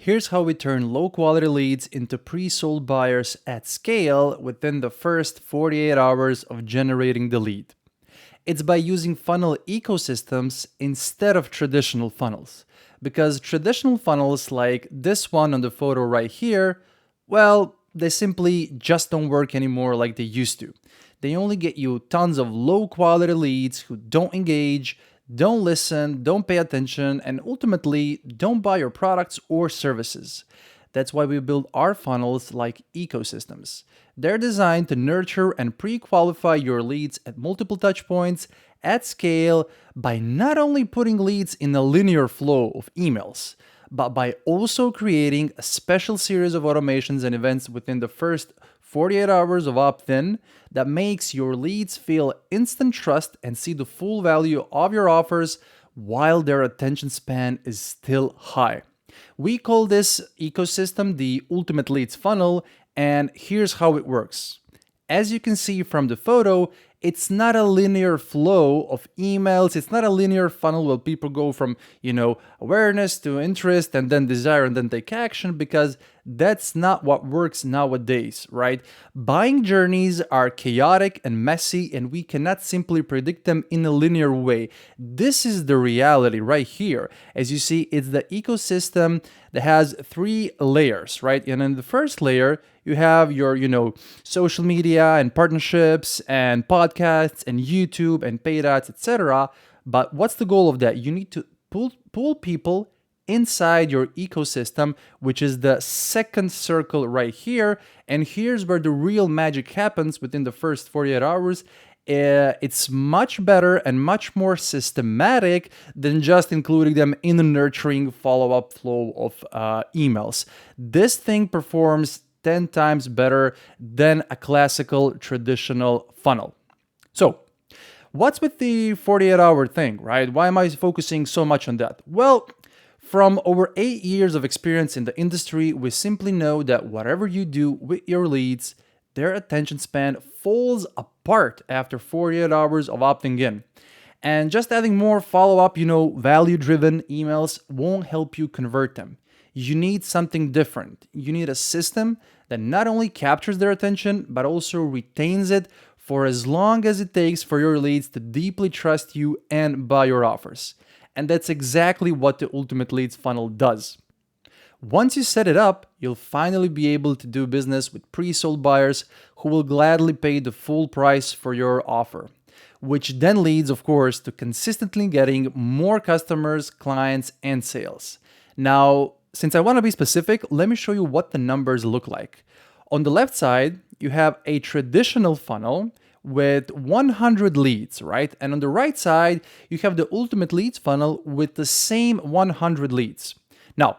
Here's how we turn low-quality leads into pre-sold buyers at scale within the first 48 hours of generating the lead. It's by using funnel ecosystems instead of traditional funnels. Because traditional funnels like this one on the photo right here, well, they simply just don't work anymore like they used to. They only get you tons of low-quality leads who don't engage, don't listen, don't pay attention, and ultimately don't buy your products or services. That's why we build our funnels like ecosystems. They're designed to nurture and pre-qualify your leads at multiple touchpoints at scale by not only putting leads in a linear flow of emails, but by also creating a special series of automations and events within the first 48 hours of opt-in that makes your leads feel instant trust and see the full value of your offers while their attention span is still high. We call this ecosystem the ultimate leads funnel, and here's how it works. As you can see from the photo, it's not a linear flow of emails. It's not a linear funnel where people go from, awareness to interest and then desire and then take action, because that's not what works nowadays, right? Buying journeys are chaotic and messy, and we cannot simply predict them in a linear way. This is the reality right here. As you see, it's the ecosystem that has three layers, right? And in the first layer, you have your, social media and partnerships and podcasts and YouTube and paid ads, etc. But what's the goal of that? You need to pull people inside your ecosystem, which is the second circle right here. And here's where the real magic happens within the first 48 hours. It's much better and much more systematic than just including them in a nurturing follow-up flow of emails. This thing performs 10 times better than a classical traditional funnel. So, what's with the 48-hour thing, right? Why am I focusing so much on that? Well, from over 8 years of experience in the industry, we simply know that whatever you do with your leads, their attention span falls apart after 48 hours of opting in. And just adding more follow-up, value-driven emails won't help you convert them. You need something different. You need a system that not only captures their attention, but also retains it for as long as it takes for your leads to deeply trust you and buy your offers. And that's exactly what the Ultimate Leads funnel does. Once you set it up, you'll finally be able to do business with pre-sold buyers who will gladly pay the full price for your offer, which then leads, of course, to consistently getting more customers, clients, and sales. Now, since I want to be specific, let me show you what the numbers look like. On the left side, you have a traditional funnel with 100 leads, right? And on the right side, you have the Ultimate Leads funnel with the same 100 leads. Now,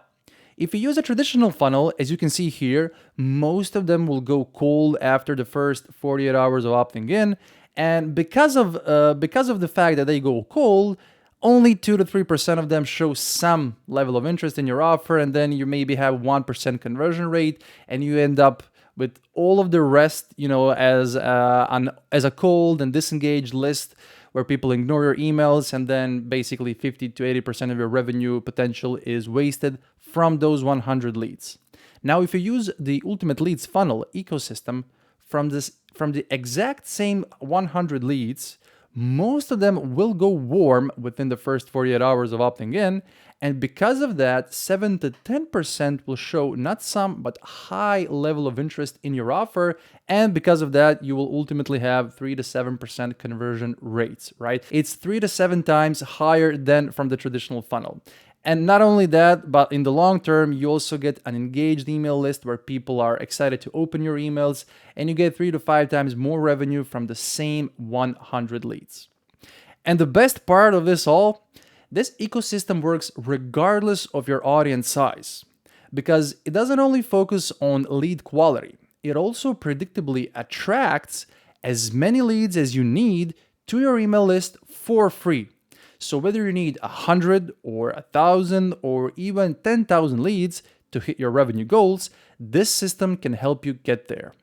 if you use a traditional funnel, as you can see here, most of them will go cold after the first 48 hours of opting in. And because of the fact that they go cold, only 2 to 3% of them show some level of interest in your offer, and then you maybe have 1% conversion rate, and you end up with all of the rest, as a cold and disengaged list where people ignore your emails, and then basically 50 to 80% of your revenue potential is wasted from those 100 leads. Now, if you use the Ultimate Leads funnel ecosystem from the exact same 100 leads, most of them will go warm within the first 48 hours of opting in, and because of that, 7 to 10% will show not some, but high level of interest in your offer, and because of that, you will ultimately have 3 to 7% conversion rates, right? It's 3 to 7 times higher than from the traditional funnel. And not only that, but in the long term, you also get an engaged email list where people are excited to open your emails, and you get 3 to 5 times more revenue from the same 100 leads. And the best part of this all, this ecosystem works regardless of your audience size, because it doesn't only focus on lead quality, it also predictably attracts as many leads as you need to your email list for free. So whether you need 100 or 1,000 or even 10,000 leads to hit your revenue goals, this system can help you get there.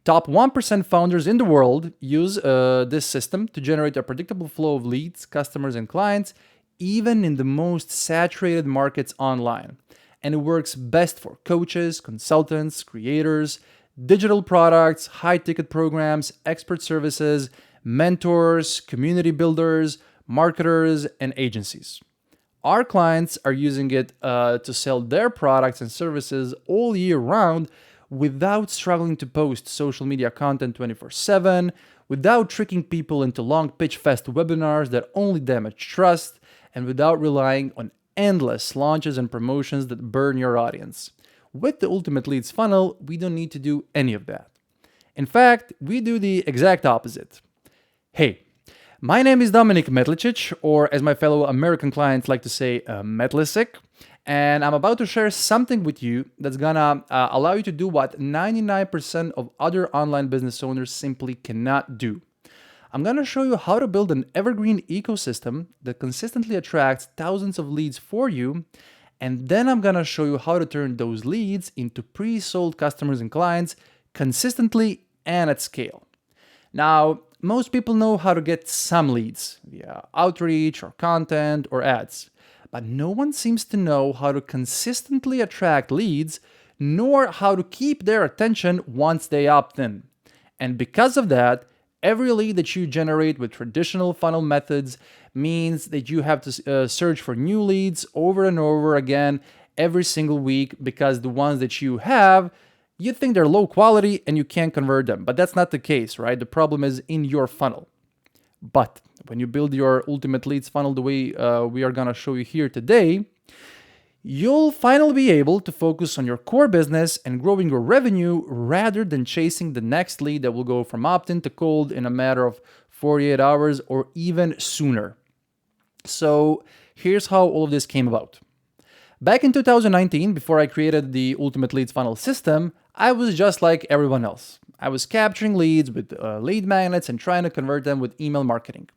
Top 1% founders in the world use this system to generate a predictable flow of leads, customers, and clients, even in the most saturated markets online. and it works best for coaches, consultants, creators, digital products, high ticket programs, expert services, mentors, community builders, marketers, and agencies. Our clients are using it to sell their products and services all year round without struggling to post social media content 24/7, without tricking people into long pitch fest webinars that only damage trust, and without relying on endless launches and promotions that burn your audience. With the Ultimate Leads funnel, we don't need to do any of that. In fact, we do the exact opposite. Hey, my name is Dominik Metlicic, or as my fellow American clients like to say, Metlicic, and I'm about to share something with you that's gonna allow you to do what 99% of other online business owners simply cannot do. I'm gonna show you how to build an evergreen ecosystem that consistently attracts thousands of leads for you, and then I'm gonna show you how to turn those leads into pre-sold customers and clients consistently and at scale. Now, most people know how to get some leads via outreach or content or ads, but no one seems to know how to consistently attract leads, nor how to keep their attention once they opt in. And because of that, every lead that you generate with traditional funnel methods means that you have to search for new leads over and over again every single week, because the ones that you have, you think they're low quality and you can't convert them. But that's not the case, right? The problem is in your funnel. But when you build your Ultimate Leads funnel the way we are going to show you here today, you'll finally be able to focus on your core business and growing your revenue rather than chasing the next lead that will go from opt-in to cold in a matter of 48 hours or even sooner. So here's how all of this came about. Back in 2019, before I created the Ultimate Leads funnel system, I was just like everyone else. I was capturing leads with lead magnets and trying to convert them with email marketing.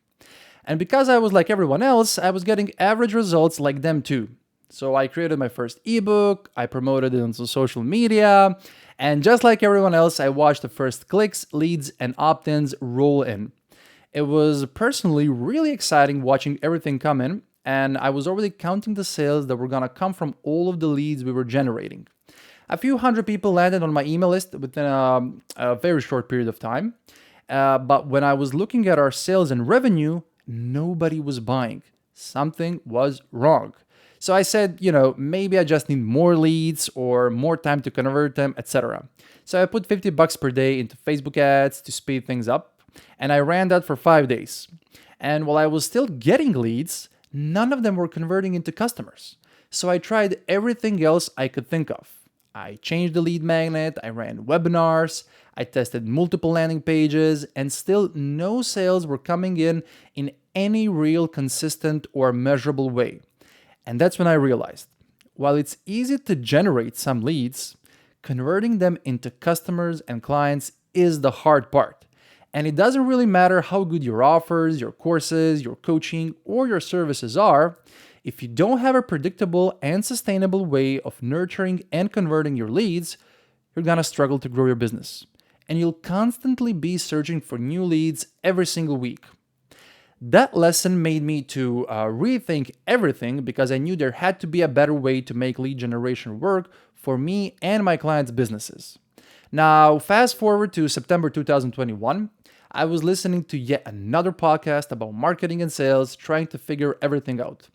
And because I was like everyone else, I was getting average results like them too. So I created my first ebook, I promoted it on social media, and just like everyone else, I watched the first clicks, leads, and opt-ins roll in. It was personally really exciting watching everything come in, and I was already counting the sales that were gonna come from all of the leads we were generating. A few hundred people landed on my email list within a very short period of time, but when I was looking at our sales and revenue, nobody was buying. Something was wrong. So I said, maybe I just need more leads or more time to convert them, etc. So I put $50 per day into Facebook ads to speed things up, and I ran that for 5 days. And while I was still getting leads, none of them were converting into customers. So I tried everything else I could think of. I changed the lead magnet, I ran webinars, I tested multiple landing pages, and still no sales were coming in any real consistent or measurable way. And that's when I realized, while it's easy to generate some leads, converting them into customers and clients is the hard part. And it doesn't really matter how good your offers, your courses, your coaching, or your services are. If you don't have a predictable and sustainable way of nurturing and converting your leads, you're gonna struggle to grow your business. And you'll constantly be searching for new leads every single week. That lesson made me to rethink everything, because I knew there had to be a better way to make lead generation work for me and my clients' businesses. Now, fast forward to September 2021, I was listening to yet another podcast about marketing and sales, trying to figure everything out.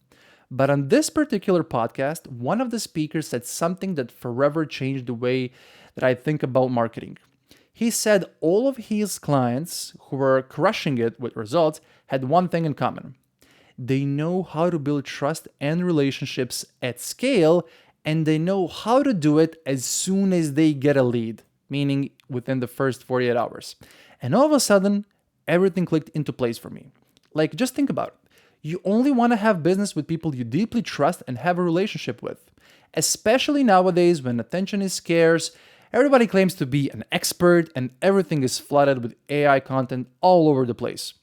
But on this particular podcast, one of the speakers said something that forever changed the way that I think about marketing. He said all of his clients who were crushing it with results had one thing in common. They know how to build trust and relationships at scale, and they know how to do it as soon as they get a lead, meaning within the first 48 hours. And all of a sudden, everything clicked into place for me. Like, just think about it. You only want to have business with people you deeply trust and have a relationship with. Especially nowadays when attention is scarce, everybody claims to be an expert and everything is flooded with AI content all over the place.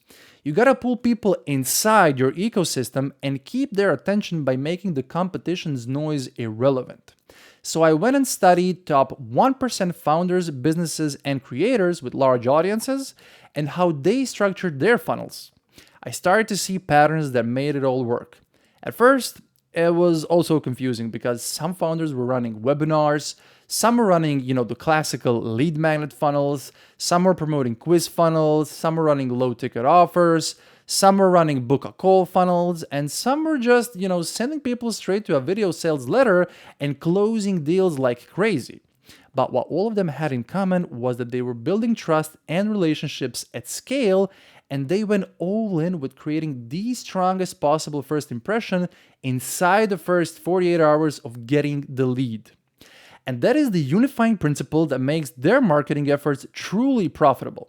You gotta pull people inside your ecosystem and keep their attention by making the competition's noise irrelevant. So I went and studied top 1% founders, businesses, and creators with large audiences and how they structured their funnels. I started to see patterns that made it all work. At first, it was also confusing because some founders were running webinars, some were running, the classical lead magnet funnels, some were promoting quiz funnels, some were running low ticket offers, some were running book a call funnels, and some were just, sending people straight to a video sales letter and closing deals like crazy. But what all of them had in common was that they were building trust and relationships at scale, and they went all in with creating the strongest possible first impression inside the first 48 hours of getting the lead. And that is the unifying principle that makes their marketing efforts truly profitable.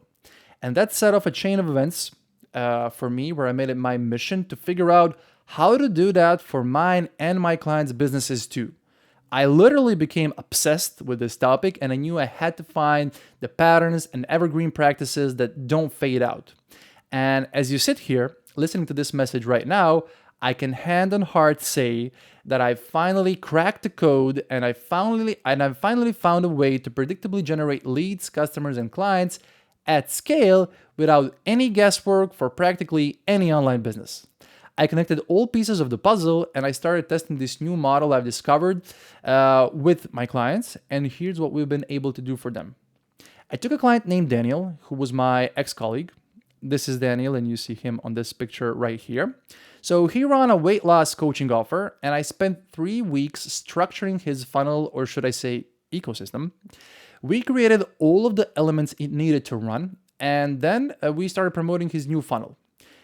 And that set off a chain of events for me where I made it my mission to figure out how to do that for mine and my clients' businesses too. I literally became obsessed with this topic, and I knew I had to find the patterns and evergreen practices that don't fade out. And as you sit here listening to this message right now, I can hand on heart say that I finally cracked the code and I finally found a way to predictably generate leads, customers, and clients at scale without any guesswork for practically any online business. I connected all pieces of the puzzle and I started testing this new model I've discovered with my clients, and here's what we've been able to do for them. I took a client named Daniel, who was my ex-colleague. This is Daniel, and you see him on this picture right here. So he ran a weight loss coaching offer, and I spent 3 weeks structuring his funnel, or should I say ecosystem. We created all of the elements it needed to run, and then we started promoting his new funnel.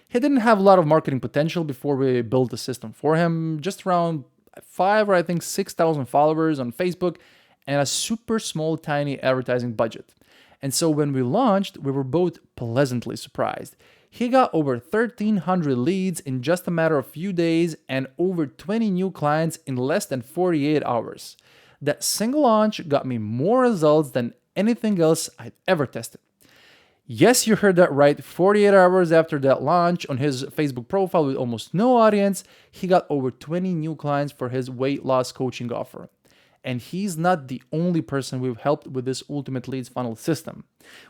He didn't have a lot of marketing potential before we built the system for him, just around 5 or I think 6,000 followers on Facebook and a super small, tiny advertising budget. And so when we launched, we were both pleasantly surprised. He got over 1,300 leads in just a matter of few days and over 20 new clients in less than 48 hours. That single launch got me more results than anything else I'd ever tested. Yes, you heard that right. 48 hours after that launch on his Facebook profile with almost no audience, he got over 20 new clients for his weight loss coaching offer. And he's not the only person we've helped with this ultimate leads funnel system.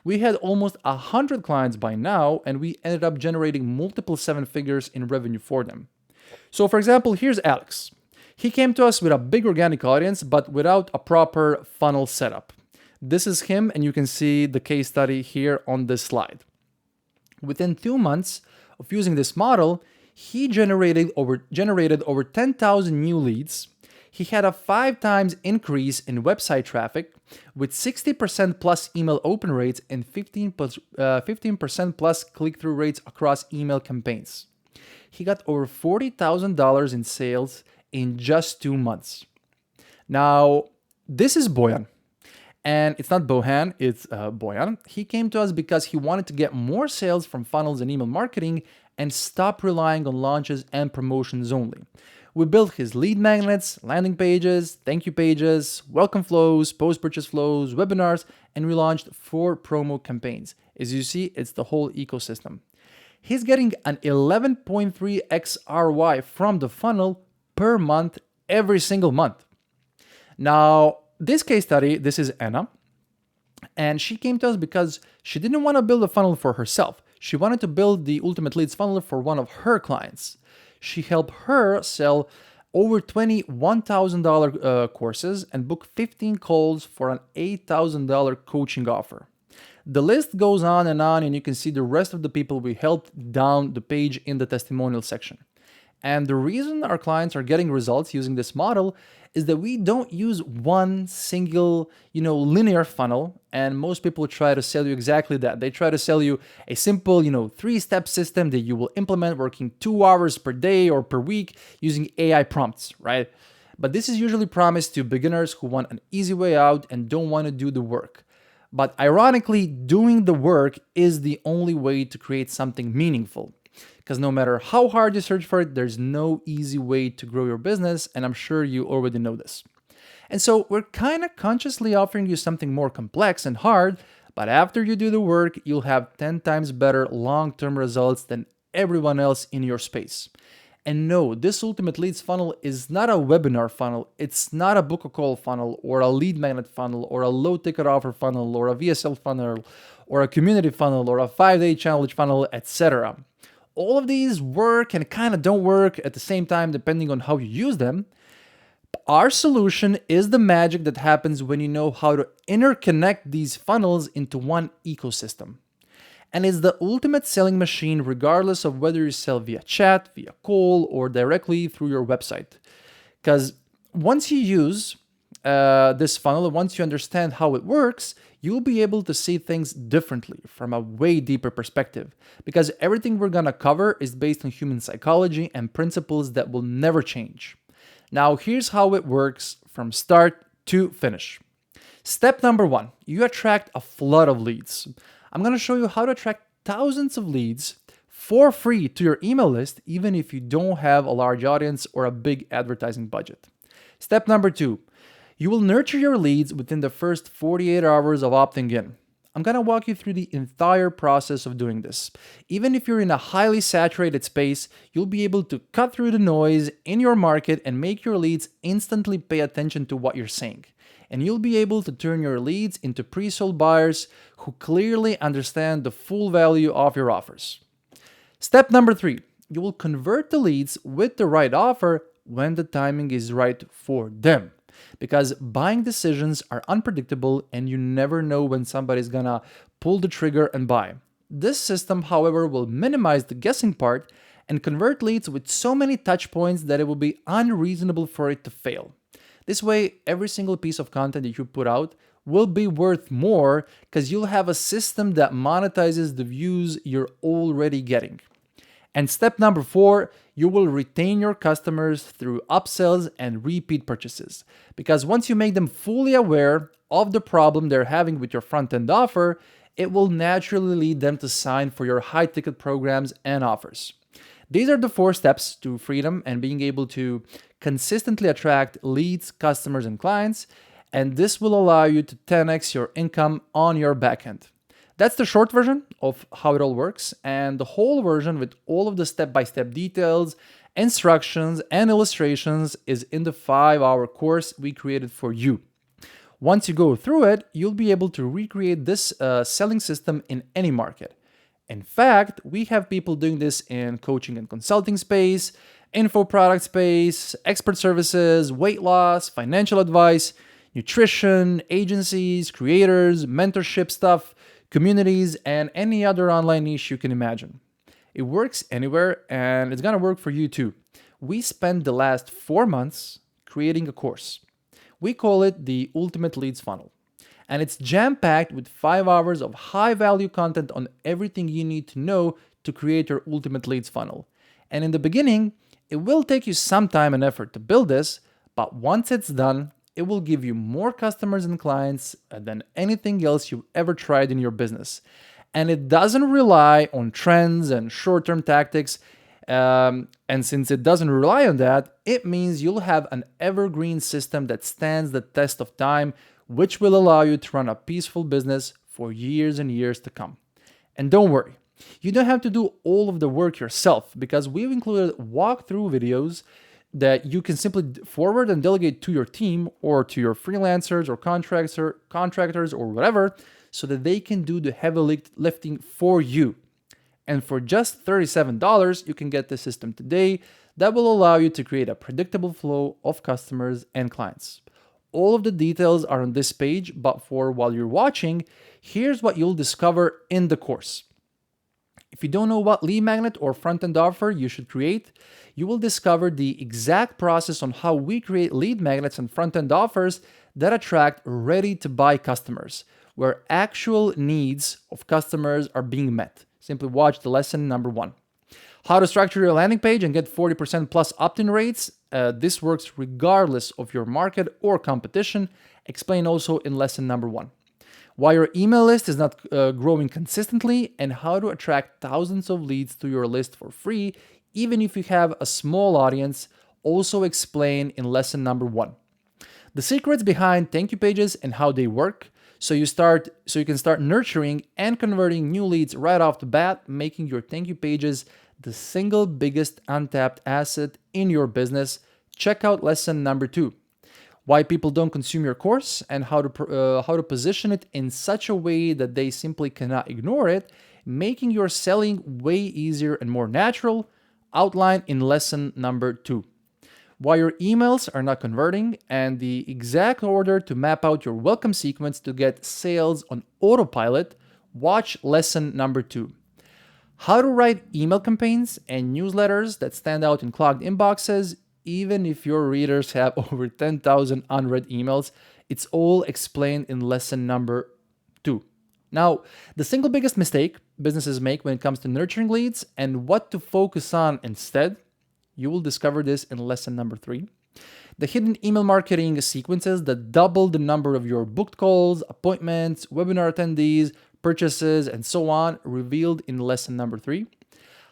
We had almost 100 clients by now, and we ended up generating multiple 7 figures in revenue for them. So for example, here's Alex. He came to us with a big organic audience, but without a proper funnel setup. This is him, and you can see the case study here on this slide. Within 2 months of using this model, he generated over 10,000 new leads. He had a 5 times increase in website traffic with 60% plus email open rates and 15% plus click-through rates across email campaigns. He got over $40,000 in sales in just 2 months. Now, this is Boyan. And it's not Bohan, it's Boyan. He came to us because he wanted to get more sales from funnels and email marketing and stop relying on launches and promotions only. We built his lead magnets, landing pages, thank you pages, welcome flows, post-purchase flows, webinars, and we launched 4 promo campaigns. As you see, it's the whole ecosystem. He's getting an 11.3x ROI from the funnel per month, every single month. Now, this case study, this is Anna, and she came to us because she didn't want to build a funnel for herself. She wanted to build the Ultimate Leads funnel for one of her clients. She helped her sell over 20 $1,000 courses and book 15 calls for an $8,000 coaching offer. The list goes on, and you can see the rest of the people we helped down the page in the testimonial section. And the reason our clients are getting results using this model is that we don't use one single, linear funnel. And most people try to sell you exactly that. They try to sell you a simple, 3-step system that you will implement working 2 hours per day or per week using AI prompts, right? But this is usually promised to beginners who want an easy way out and don't want to do the work. But ironically, doing the work is the only way to create something meaningful. Because no matter how hard you search for it, there's no easy way to grow your business, and I'm sure you already know this. And so we're kind of consciously offering you something more complex and hard, but after you do the work, you'll have 10 times better long-term results than everyone else in your space. And no, this Ultimate Leads funnel is not a webinar funnel, it's not a book a call funnel, or a lead magnet funnel, or a low ticket offer funnel, or a VSL funnel, or a community funnel, or a 5-day challenge funnel, etc. all of these work and kind of don't work at the same time depending on how you use them. Our solution is the magic that happens when you know how to interconnect these funnels into one ecosystem. And it's the ultimate selling machine regardless of whether you sell via chat, via call, or directly through your website. Because once you use this funnel, once you understand how it works, you'll be able to see things differently from a way deeper perspective. Because everything we're going to cover is based on human psychology and principles that will never change. Now, here's how it works from start to finish. Step number 1, you attract a flood of leads. I'm going to show you how to attract thousands of leads for free to your email list, even if you don't have a large audience or a big advertising budget. Step number 2, you will nurture your leads within the first 48 hours of opting in. I'm going to walk you through the entire process of doing this. Even if you're in a highly saturated space, you'll be able to cut through the noise in your market and make your leads instantly pay attention to what you're saying. And you'll be able to turn your leads into pre-sold buyers who clearly understand the full value of your offers. Step number 3, you will convert the leads with the right offer when the timing is right for them. Because buying decisions are unpredictable and you never know when somebody's gonna pull the trigger and buy. This system, however, will minimize the guessing part and convert leads with so many touch points that it will be unreasonable for it to fail. This way, every single piece of content that you put out will be worth more because you'll have a system that monetizes the views you're already getting. And step number 4, you will retain your customers through upsells and repeat purchases. Because once you make them fully aware of the problem they're having with your front-end offer, it will naturally lead them to sign for your high-ticket programs and offers. These are the 4 steps to freedom and being able to consistently attract leads, customers, and clients. And this will allow you to 10x your income on your backend. That's the short version of how it all works, and the whole version with all of the step-by-step details, instructions, and illustrations is in the 5-hour course we created for you. Once you go through it, you'll be able to recreate this selling system in any market. In fact, we have people doing this in coaching and consulting space, info product space, expert services, weight loss, financial advice, nutrition, agencies, creators, mentorship stuff, communities, and any other online niche you can imagine. It works anywhere, and it's gonna work for you too. We spent the last 4 months creating a course. We call it the Ultimate Leads Funnel, and it's jam-packed with 5 hours of high-value content on everything you need to know to create your Ultimate Leads Funnel. And in the beginning, it will take you some time and effort to build this, but once it's done, it will give you more customers and clients than anything else you've ever tried in your business. And it doesn't rely on trends and short-term tactics. And since it doesn't rely on that, it means you'll have an evergreen system that stands the test of time, which will allow you to run a peaceful business for years and years to come. And don't worry, you don't have to do all of the work yourself because we've included walkthrough videos that you can simply forward and delegate to your team or to your freelancers or contractors or whatever so that they can do the heavy lifting for you. And for just $37, you can get the system today that will allow you to create a predictable flow of customers and clients. All of the details are on this page, but for while you're watching, here's what you'll discover in the course. If you don't know what lead magnet or front-end offer you should create, you will discover the exact process on how we create lead magnets and front-end offers that attract ready-to-buy customers, where actual needs of customers are being met. Simply watch the lesson number 1. How to structure your landing page and get 40% plus opt-in rates. This works regardless of your market or competition. Explained also in lesson number 1. Why your email list is not growing consistently, and how to attract thousands of leads to your list for free, even if you have a small audience, also explained in lesson number 1. The secrets behind thank you pages and how they work, so you can start nurturing and converting new leads right off the bat, making your thank you pages the single biggest untapped asset in your business. Check out lesson number 2. Why people don't consume your course and how to position it in such a way that they simply cannot ignore it. making your selling way easier and more natural, outlined in lesson number 2. Why your emails are not converting, and the exact order to map out your welcome sequence to get sales on autopilot, watch lesson number 2. How to write email campaigns and newsletters that stand out in clogged inboxes, even if your readers have over 10,000 unread emails. It's all explained in lesson number 2. Now, the single biggest mistake businesses make when it comes to nurturing leads and what to focus on instead, you will discover this in lesson number 3. The hidden email marketing sequences that double the number of your booked calls, appointments, webinar attendees, purchases, and so on, revealed in lesson number 3.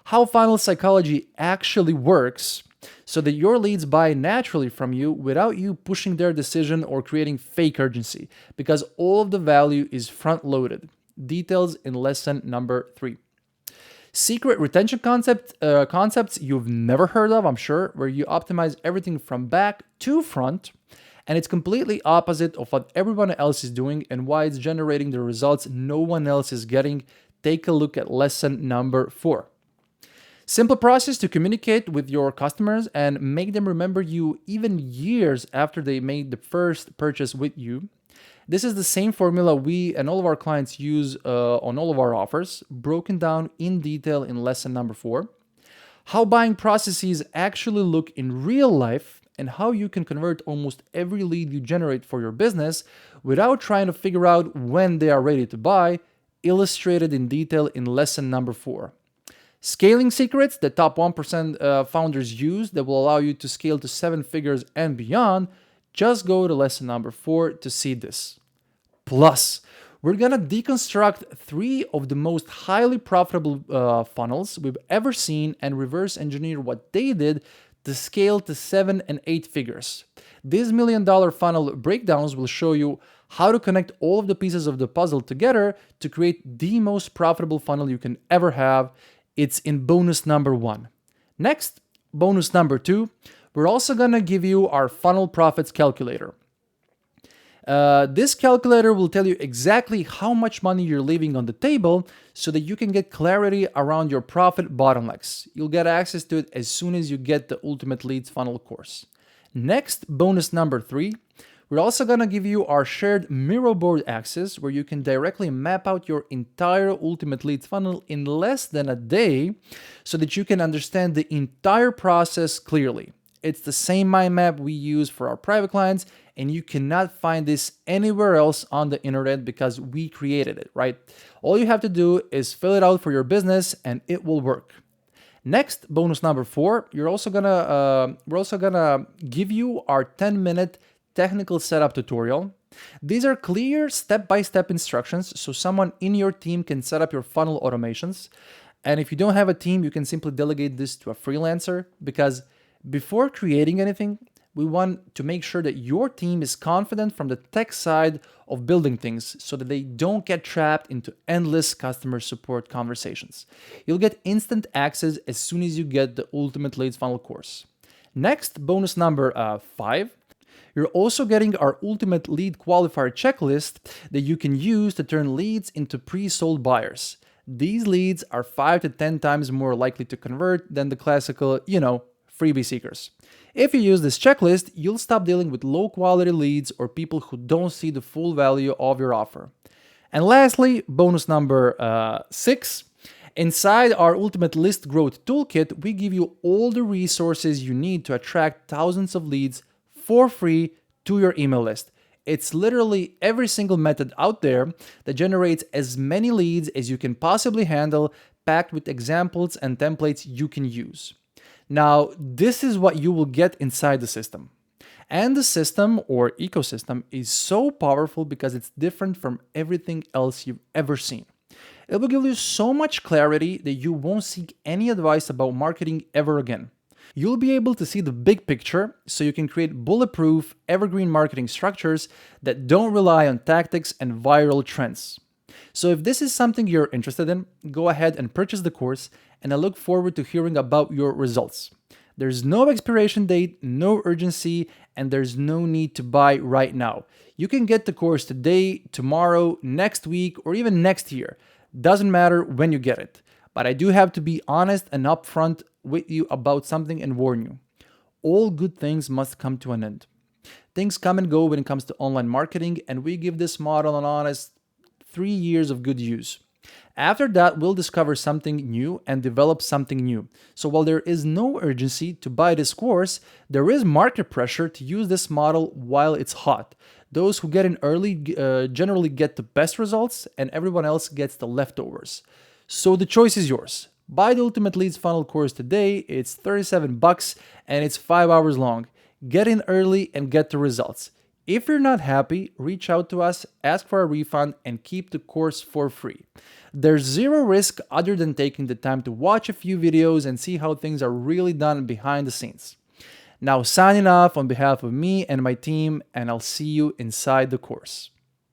How funnel psychology actually works so that your leads buy naturally from you without you pushing their decision or creating fake urgency, because all of the value is front-loaded. Details in lesson number 3. Secret retention concepts you've never heard of, I'm sure, where you optimize everything from back to front, and it's completely opposite of what everyone else is doing and why it's generating the results no one else is getting. Take a look at lesson number 4. Simple process to communicate with your customers and make them remember you even years after they made the first purchase with you. This is the same formula we and all of our clients use on all of our offers, broken down in detail in lesson number 4. How buying processes actually look in real life and how you can convert almost every lead you generate for your business without trying to figure out when they are ready to buy, illustrated in detail in lesson number 4. Scaling secrets that top 1% founders use that will allow you to scale to 7 figures and beyond. Just go to lesson number 4 to see this. Plus, we're gonna deconstruct 3 of the most highly profitable funnels we've ever seen and reverse engineer what they did to scale to 7 and 8 figures. These $1 million funnel breakdowns will show you how to connect all of the pieces of the puzzle together to create the most profitable funnel you can ever have. It's in bonus number 1. Next, bonus number 2, we're also gonna give you our funnel profits calculator. This calculator will tell you exactly how much money you're leaving on the table so that you can get clarity around your profit bottlenecks. You'll get access to it as soon as you get the Ultimate Leads Funnel course. Next, bonus number 3, we're also going to give you our shared Miro board access where you can directly map out your entire Ultimate Leads Funnel in less than a day so that you can understand the entire process clearly. It's the same mind map we use for our private clients, and you cannot find this anywhere else on the internet because we created it, right? All you have to do is fill it out for your business and it will work. Next, bonus number 4, we're also gonna give you our 10-minute technical setup tutorial. These are clear step-by-step instructions so someone in your team can set up your funnel automations. And if you don't have a team, you can simply delegate this to a freelancer, because before creating anything, we want to make sure that your team is confident from the tech side of building things so that they don't get trapped into endless customer support conversations. You'll get instant access as soon as you get the Ultimate Leads Funnel course. Next, bonus number 5. You're also getting our Ultimate Lead Qualifier checklist that you can use to turn leads into pre-sold buyers. These leads are 5 to 10 times more likely to convert than the classical, freebie seekers. If you use this checklist, you'll stop dealing with low-quality leads or people who don't see the full value of your offer. And lastly, bonus number 6. Inside our Ultimate List Growth Toolkit, we give you all the resources you need to attract thousands of leads for free to your email list. It's literally every single method out there that generates as many leads as you can possibly handle, packed with examples and templates you can use. Now, this is what you will get inside the system. And the system or ecosystem is so powerful because it's different from everything else you've ever seen. It will give you so much clarity that you won't seek any advice about marketing ever again. You'll be able to see the big picture so you can create bulletproof, evergreen marketing structures that don't rely on tactics and viral trends. So if this is something you're interested in, go ahead and purchase the course, and I look forward to hearing about your results. There's no expiration date, no urgency, and there's no need to buy right now. You can get the course today, tomorrow, next week, or even next year. Doesn't matter when you get it. But I do have to be honest and upfront with you about something and warn you. All good things must come to an end. Things come and go when it comes to online marketing, and we give this model an honest 3 years of good use. After that, we'll discover something new and develop something new. So while there is no urgency to buy this course, there is market pressure to use this model while it's hot. Those who get in early generally get the best results, and everyone else gets the leftovers. So the choice is yours. Buy the Ultimate Leads Funnel course today. It's $37 and it's 5 hours long. Get in early and get the results. If you're not happy, reach out to us, ask for a refund, and keep the course for free. There's zero risk other than taking the time to watch a few videos and see how things are really done behind the scenes. Now signing off on behalf of me and my team, and I'll see you inside the course.